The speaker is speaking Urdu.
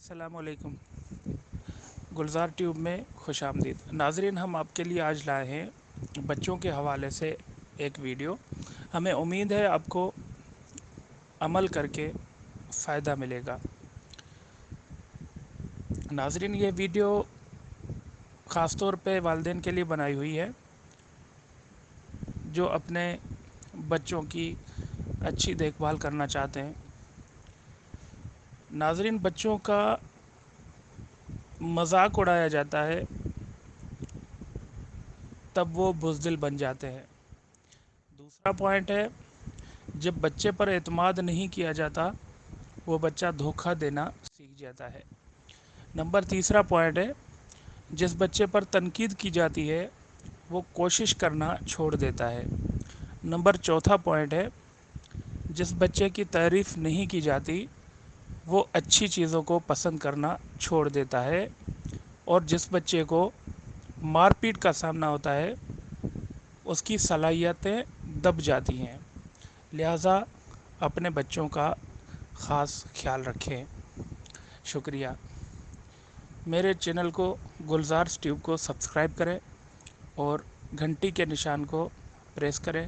السلام علیکم۔ گلزار ٹیوب میں خوش آمدید ناظرین، ہم آپ کے لیے آج لائے ہیں بچوں کے حوالے سے ایک ویڈیو۔ ہمیں امید ہے آپ کو عمل کر کے فائدہ ملے گا۔ ناظرین، یہ ویڈیو خاص طور پہ والدین کے لیے بنائی ہوئی ہے جو اپنے بچوں کی اچھی دیکھ بھال کرنا چاہتے ہیں۔ ناظرین، بچوں کا مذاق اڑایا جاتا ہے تب وہ بزدل بن جاتے ہیں۔ دوسرا پوائنٹ ہے، جب بچے پر اعتماد نہیں کیا جاتا وہ بچہ دھوکہ دینا سیکھ جاتا ہے۔ نمبر تیسرا پوائنٹ ہے، جس بچے پر تنقید کی جاتی ہے وہ کوشش کرنا چھوڑ دیتا ہے۔ نمبر چوتھا پوائنٹ ہے، جس بچے کی تعریف نہیں کی جاتی وہ اچھی چیزوں کو پسند کرنا چھوڑ دیتا ہے، اور جس بچے کو مار پیٹ کا سامنا ہوتا ہے اس کی صلاحیتیں دب جاتی ہیں۔ لہٰذا اپنے بچوں کا خاص خیال رکھیں۔ شکریہ۔ میرے چینل کو گلزار ٹیوب کو سبسکرائب کریں اور گھنٹی کے نشان کو پریس کریں